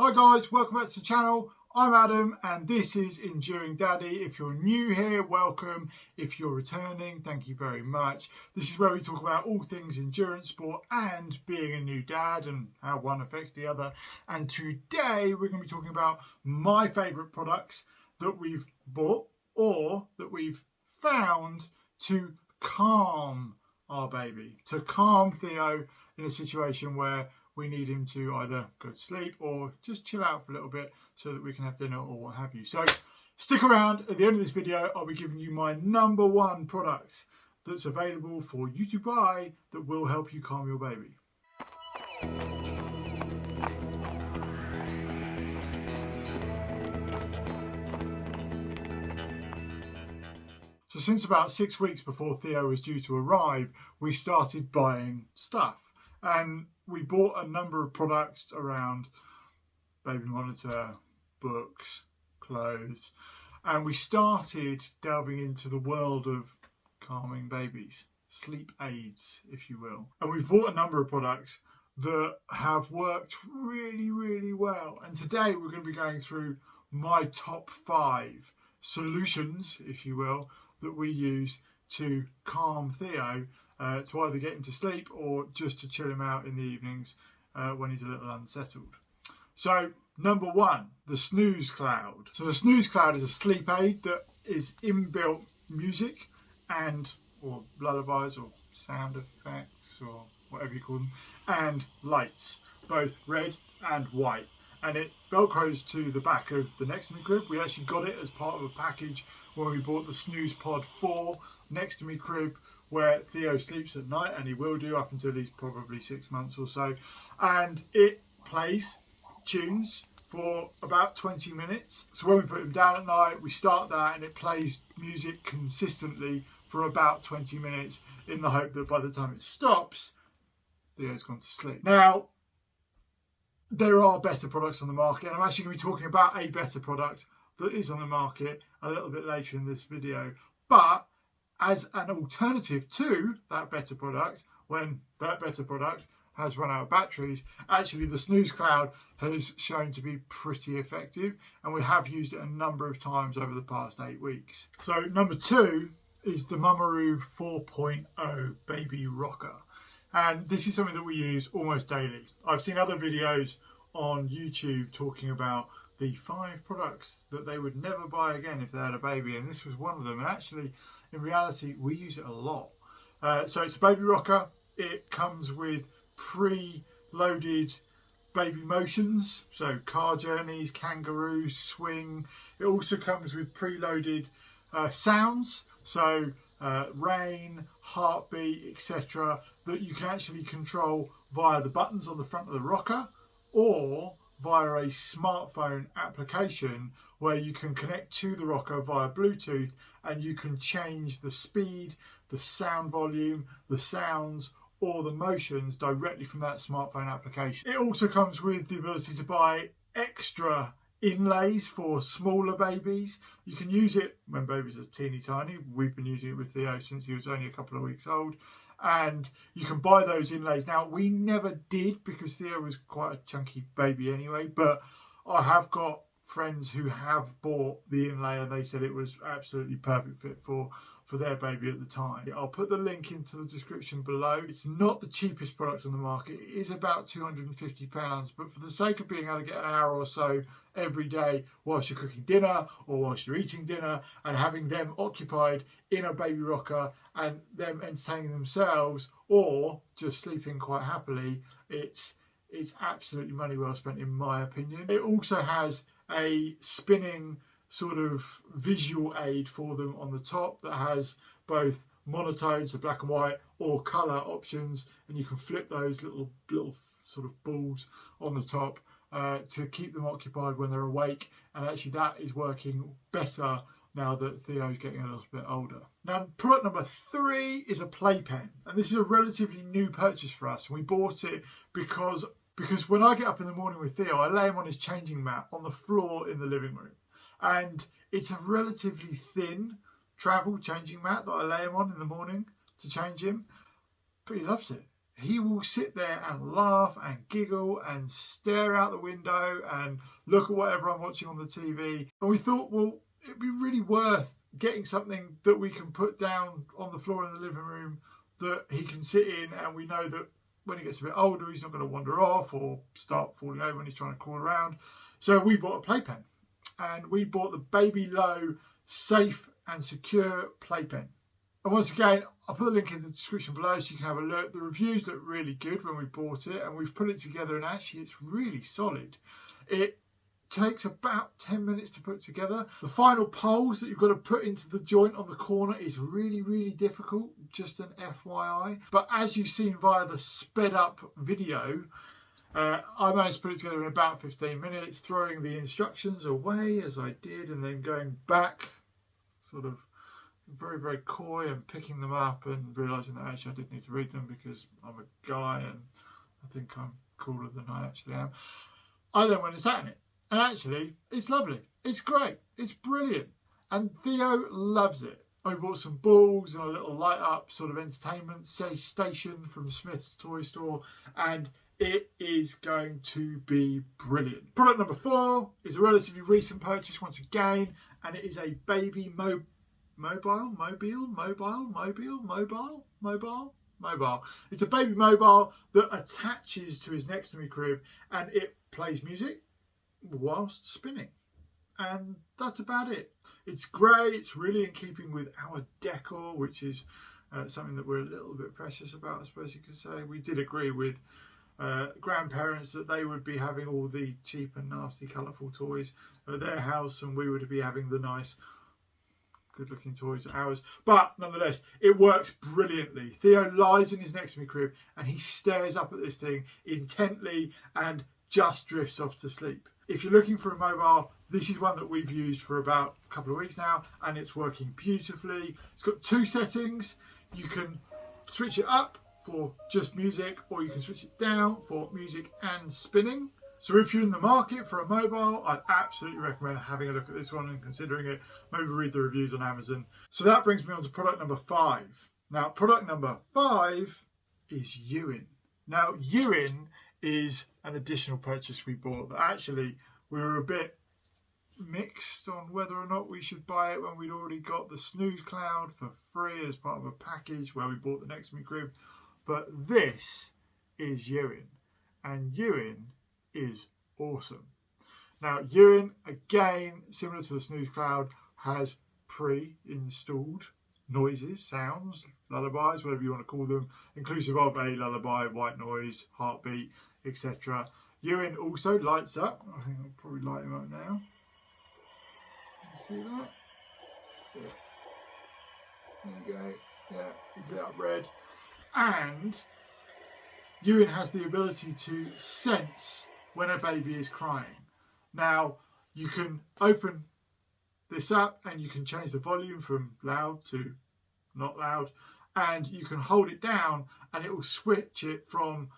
Hi guys, welcome back to the channel. I'm Adam and this is Enduring Daddy. If you're new here, welcome. If you're returning, thank you very much. This is where we talk about all things endurance sport and being a new dad and how one affects the other. And today we're going to be talking about my favourite products that we've bought or that we've found to calm our baby, to calm Theo in a situation where we need him to either go to sleep or just chill out for a little bit so that we can have dinner or what have you. So stick around. At the end of this video, I'll be giving you my number one product that's available for you to buy that will help you calm your baby. So since about 6 weeks before Theo was due to arrive, we started buying stuff. And we bought a number of products around baby monitor, books, clothes, and we started delving into the world of calming babies, sleep aids, if you will. And we've bought a number of products that have worked really, really well. And today we're going to be going through my top 5 solutions, if you will, that we use to calm Theo, to either get him to sleep or just to chill him out in the evenings when he's a little unsettled. So number 1, the Snooze Cloud. So the Snooze Cloud is a sleep aid that is inbuilt music or lullabies or sound effects or whatever you call them, and lights, both red and white. And it velcros to the back of the Next to Me crib. We actually got it as part of a package when we bought the Snooze Pod 4 Next to Me crib, where Theo sleeps at night, and he will do up until he's probably 6 months or so. And it plays tunes for about 20 minutes. So when we put him down at night, we start that and it plays music consistently for about 20 minutes in the hope that by the time it stops, Theo's gone to sleep. Now, there are better products on the market, and I'm actually going to be talking about a better product that is on the market a little bit later in this video. But as an alternative to that better product, when that better product has run out of batteries, actually the Snooze Cloud has shown to be pretty effective, and we have used it a number of times over the past 8 weeks. So number 2 is the Mummaroo 4.0 Baby Rocker. And this is something that we use almost daily. I've seen other videos on YouTube talking about the 5 products that they would never buy again if they had a baby, and this was one of them. And actually, in reality, we use it a lot. So it's a baby rocker. It comes with pre-loaded baby motions, so car journeys, kangaroo, swing. It also comes with pre-loaded sounds, so rain, heartbeat, etc., that you can actually control via the buttons on the front of the rocker or via a smartphone application where you can connect to the rocker via Bluetooth, and you can change the speed, the sound volume, the sounds or the motions directly from that smartphone application. It also comes with the ability to buy extra inlays for smaller babies. You can use it when babies are teeny tiny. We've been using it with Theo since he was only a couple of weeks old, and you can buy those inlays. Now, we never did because Theo was quite a chunky baby anyway, but I have got friends who have bought the inlay and they said it was absolutely perfect fit for their baby at the time. I'll put the link into the description below. It's not the cheapest product on the market. It is about £250, but for the sake of being able to get an hour or so every day whilst you're cooking dinner or whilst you're eating dinner and having them occupied in a baby rocker and them entertaining themselves or just sleeping quite happily, it's absolutely money well spent in my opinion. It also has a spinning sort of visual aid for them on the top that has both monotone, so black and white, or colour options, and you can flip those little sort of balls on the top to keep them occupied when they're awake. And actually that is working better now that Theo's getting a little bit older. Now, product number 3 is a playpen, and this is a relatively new purchase for us. We bought it because when I get up in the morning with Theo, I lay him on his changing mat on the floor in the living room. And it's a relatively thin travel changing mat that I lay him on in the morning to change him. But he loves it. he will sit there and laugh and giggle and stare out the window and look at whatever I'm watching on the TV. And we thought, well, it'd be really worth getting something that we can put down on the floor in the living room that he can sit in, and we know that when he gets a bit older, he's not going to wander off or start falling over when he's trying to crawl around. So we bought a playpen, and we bought the Baby Low Safe and Secure Playpen. And once again, I'll put the link in the description below so you can have a look. The reviews look really good when we bought it, and we've put it together, and actually it's really solid. It takes about 10 minutes to put together. The final poles that you've got to put into the joint on the corner is really, really difficult, just an FYI. But as you've seen via the sped up video, I managed to put it together in about 15 minutes, throwing the instructions away as I did, and then going back sort of very, very coy and picking them up and realising that actually I did need to read them because I'm a guy and I think I'm cooler than I actually am. I then went and sat in it. And actually, it's lovely. It's great. It's brilliant. And Theo loves it. I bought some balls and a little light up sort of entertainment station from Smith's Toy Store. And it is going to be brilliant. Product number 4 is a relatively recent purchase once again. And it is a baby mobile. It's a baby mobile that attaches to his next to me crib, and it plays music whilst spinning, and that's about it. It's grey. It's really in keeping with our decor, which is something that we're a little bit precious about, I suppose you could say. We did agree with grandparents that they would be having all the cheap and nasty colourful toys at their house, and we would be having the nice good looking toys at ours. But nonetheless, it works brilliantly. Theo lies in his next to me crib and he stares up at this thing intently and just drifts off to sleep. If you're looking for a mobile, this is one that we've used for about a couple of weeks now, and it's working beautifully. It's got 2 settings. You can switch it up for just music, or you can switch it down for music and spinning. So if you're in the market for a mobile, I'd absolutely recommend having a look at this one and considering it. Maybe read the reviews on Amazon. So that brings me on to product number 5. Now, product number 5 is Yuin. Now, Yuin is an additional purchase we bought that actually we were a bit mixed on whether or not we should buy it when we'd already got the Snooze Cloud for free as part of a package where we bought the next to me crib. But this is Yuin, and Yuin is awesome. Now, Yuin, again, similar to the Snooze Cloud, has pre-installed noises, sounds, lullabies, whatever you want to call them, inclusive of a lullaby, white noise, heartbeat, etc. Yuin also lights up. I think I'll probably light him up now. Can you see that? Yeah. There you go. Yeah, he's lit up red. And Yuin has the ability to sense when a baby is crying. Now, you can open this up and you can change the volume from loud to not loud, and you can hold it down and it will switch it from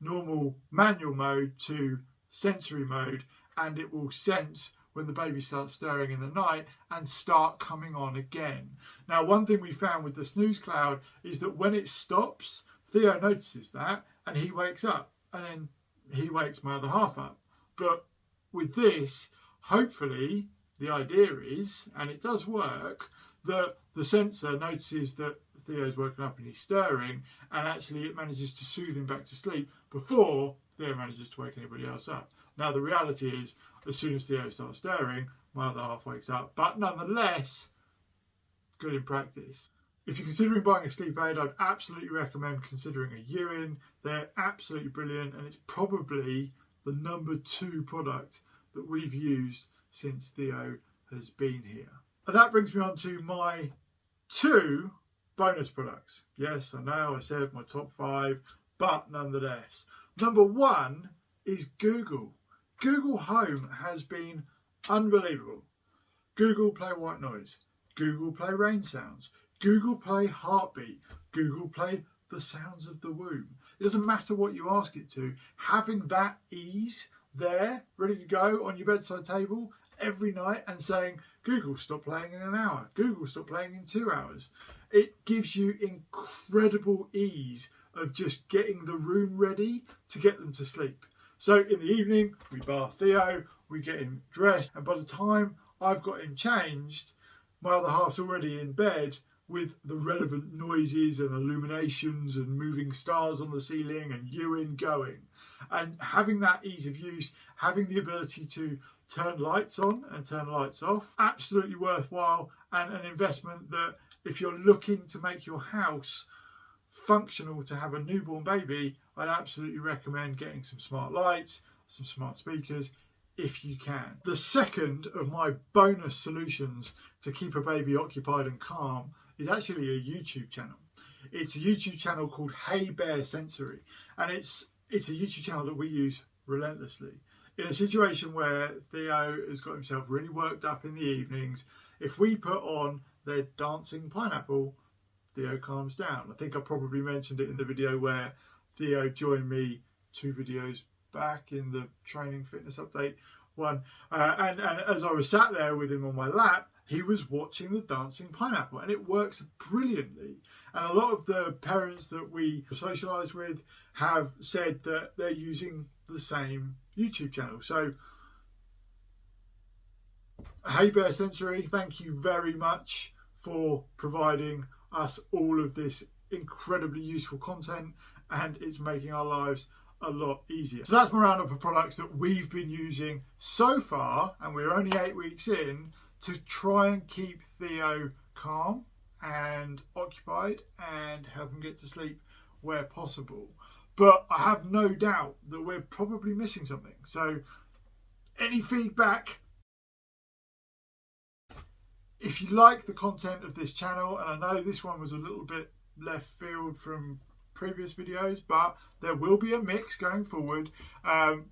normal manual mode to sensory mode, and it will sense when the baby starts stirring in the night and start coming on again. Now, one thing we found with the Snooze Cloud is that when it stops, Theo notices that and he wakes up, and then he wakes my other half up. But with this, hopefully the idea is, and it does work, that the sensor notices that Theo's woken up and he's stirring, and actually it manages to soothe him back to sleep before Theo manages to wake anybody else up. Now, the reality is, as soon as Theo starts stirring, my other half wakes up. But nonetheless, good in practice. If you're considering buying a sleep aid, I'd absolutely recommend considering a Yuin. They're absolutely brilliant, and it's probably the number 2 product that we've used since Theo has been here. And that brings me on to my 2 bonus products. Yes, I know I said my top 5, but nonetheless. Number 1 is Google. Google Home has been unbelievable. Google Play White Noise, Google Play Rain Sounds, Google Play Heartbeat, Google Play the sounds of the womb. It doesn't matter what you ask it to. Having that ease there, ready to go on your bedside table every night and saying, Google, stop playing in an hour. Google, stop playing in 2 hours. It gives you incredible ease of just getting the room ready to get them to sleep. So in the evening, we bath Theo, we get him dressed, and by the time I've got him changed, my other half's already in bed with the relevant noises and illuminations and moving stars on the ceiling and Ewan going. And having that ease of use, having the ability to turn lights on and turn lights off, absolutely worthwhile, and an investment that if you're looking to make your house functional to have a newborn baby, I'd absolutely recommend getting some smart lights, some smart speakers, if you can. The second of my bonus solutions to keep a baby occupied and calm is actually a YouTube channel. It's a YouTube channel called Hey Bear Sensory, and it's a YouTube channel that we use relentlessly. In a situation where Theo has got himself really worked up in the evenings, if we put on their dancing pineapple, Theo calms down. I think I probably mentioned it in the video where Theo joined me 2 videos back in the training fitness update one, and as I was sat there with him on my lap, he was watching the dancing pineapple, and it works brilliantly. And a lot of the parents that we socialise with have said that they're using the same YouTube channel. So Hey Bear Sensory, thank you very much for providing us all of this incredibly useful content, and it's making our lives a lot easier. So that's my roundup of products that we've been using so far, and we're only 8 weeks in, to try and keep Theo calm and occupied and help him get to sleep where possible. But I have no doubt that we're probably missing something. So any feedback? If you like the content of this channel, and I know this one was a little bit left field from previous videos, but there will be a mix going forward.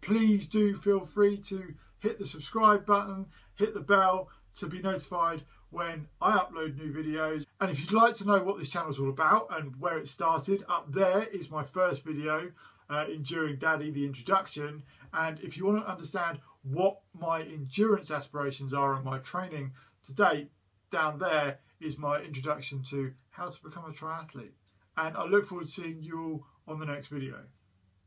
Please do feel free to hit the subscribe button, hit the bell to be notified when I upload new videos. And if you'd like to know what this channel is all about and where it started, up there is my first video, Enduring Daddy, the introduction. And if you want to understand what my endurance aspirations are and my training to date, down there is my introduction to how to become a triathlete. And I look forward to seeing you all on the next video.